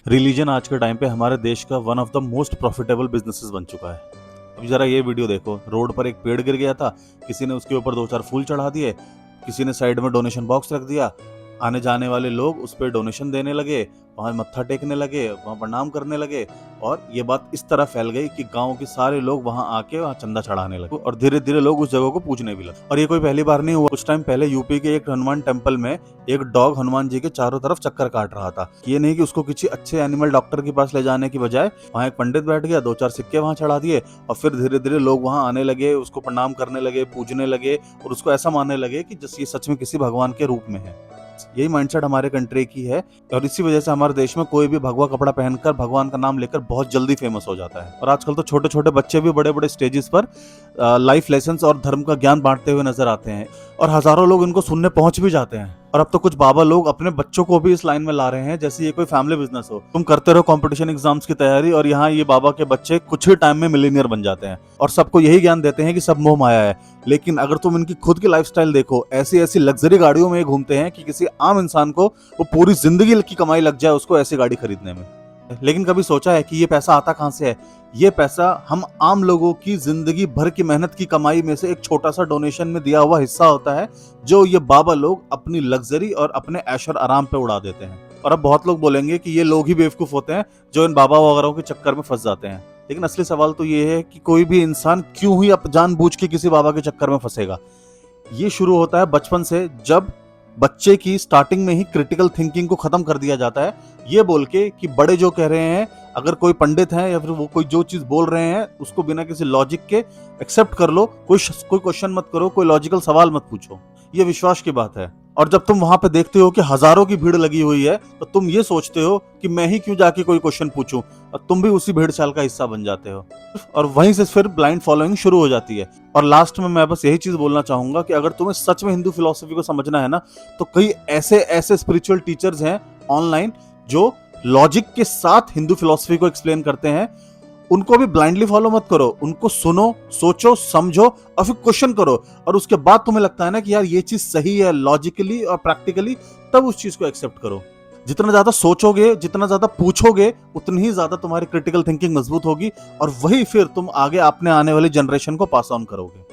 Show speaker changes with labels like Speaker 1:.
Speaker 1: Religion आज के time पे हमारे देश का one of the most profitable businesses बन चुका है। अभी जरा ये वीडियो देखो, रोड पर एक पेड़ गिर गया था, किसी ने उसके ऊपर दो चार फूल चढ़ा दिए, किसी ने साइड में डोनेशन बॉक्स रख दिया, आने जाने वाले लोग उस पर डोनेशन देने लगे, वहां मत्था टेकने लगे, वहां प्रणाम करने लगे, और ये बात इस तरह फैल गई कि गांव के सारे लोग वहां आके वहां चंदा चढ़ाने लगे और धीरे धीरे लोग उस जगह को पूजने भी लगे। और ये कोई पहली बार नहीं हुआ। कुछ टाइम पहले यूपी के एक हनुमान टेम्पल में एक डॉग हनुमान जी के चारों तरफ चक्कर काट रहा था। ये नहीं कि उसको किसी अच्छे एनिमल डॉक्टर के पास ले जाने की बजाय वहां एक पंडित बैठ गया, दो चार सिक्के वहां चढ़ा दिए, और फिर धीरे धीरे लोग वहां आने लगे, उसको प्रणाम करने लगे, पूजने लगे, और उसको ऐसा मानने लगे कि जैसे ये सच में किसी भगवान के रूप में है। यही माइंडसेट हमारे कंट्री की है, और इसी वजह से हमारे देश में कोई भी भगवा कपड़ा पहनकर भगवान का नाम लेकर बहुत जल्दी फेमस हो जाता है। और आजकल तो छोटे छोटे बच्चे भी बड़े बड़े स्टेजेस पर लाइफ लेसन्स और धर्म का ज्ञान बांटते हुए नजर आते हैं, और हजारों लोग इनको सुनने पहुंच भी जाते हैं। और अब तो कुछ बाबा लोग अपने बच्चों को भी इस लाइन में ला रहे हैं जैसे ये कोई फैमिली बिजनेस हो। तुम करते रहो कंपटीशन एग्जाम्स की तैयारी, और यहाँ ये बाबा के बच्चे कुछ ही टाइम में मिलीनियर बन जाते हैं और सबको यही ज्ञान देते हैं कि सब मोह माया है। लेकिन अगर तुम इनकी खुद की लाइफस्टाइल देखो, ऐसी ऐसी लग्जरी गाड़ियों में ये घूमते हैं कि किसी आम इंसान को वो पूरी जिंदगी की कमाई लग जाए उसको ऐसी गाड़ी खरीदने में। लेकिन कभी सोचा है कि ये पैसा आता कहां से है? ये पैसा हम आम लोगों की जिंदगी भर की मेहनत की कमाई में से एक छोटा सा डोनेशन में दिया हुआ हिस्सा होता है, जो ये बाबा लोग अपनी लग्जरी और अपने ऐश और आराम पे उड़ा देते हैं। और अब बहुत लोग बोलेंगे कि ये लोग ही बेवकूफ होते हैं जो इन बाबा वगैरह के चक्कर में फंस जाते हैं। लेकिन असली सवाल तो ये है कि कोई भी इंसान क्यों ही जानबूझ के किसी बाबा के चक्कर में फंसेगा। ये शुरू होता है बचपन से, जब बच्चे की स्टार्टिंग में ही क्रिटिकल थिंकिंग को खत्म कर दिया जाता है, ये बोल के कि बड़े जो कह रहे हैं, अगर कोई पंडित है या फिर वो कोई जो चीज बोल रहे हैं उसको बिना किसी लॉजिक के एक्सेप्ट कर लो, कोई क्वेश्चन मत करो, कोई लॉजिकल सवाल मत पूछो। ये विश्वास की बात है। और जब तुम वहां पे देखते हो कि हजारों की भीड़ लगी हुई है, तो तुम ये सोचते हो कि मैं ही क्यों जाके कोई क्वेश्चन पूछूं, और तुम भी उसी भीड़ चाल का हिस्सा बन जाते हो, और वहीं से फिर ब्लाइंड फॉलोइंग शुरू हो जाती है। और लास्ट में मैं बस यही चीज बोलना चाहूंगा कि अगर तुम्हें सच में हिंदू फिलॉसफी को समझना है ना, तो कई ऐसे ऐसे स्पिरिचुअल टीचर्स हैं ऑनलाइन जो लॉजिक के साथ हिंदू फिलॉसफी को एक्सप्लेन करते हैं। उनको भी ब्लाइंडली फॉलो मत करो, उनको सुनो, सोचो, समझो, और फिर क्वेश्चन करो, और उसके बाद तुम्हें लगता है ना कि यार ये चीज सही है लॉजिकली और प्रैक्टिकली, तब उस चीज को एक्सेप्ट करो। जितना ज्यादा सोचोगे, जितना ज्यादा पूछोगे, उतनी ही ज्यादा तुम्हारी क्रिटिकल थिंकिंग मजबूत होगी, और वही फिर तुम आगे अपने आने वाली जनरेशन को पास ऑन करोगे।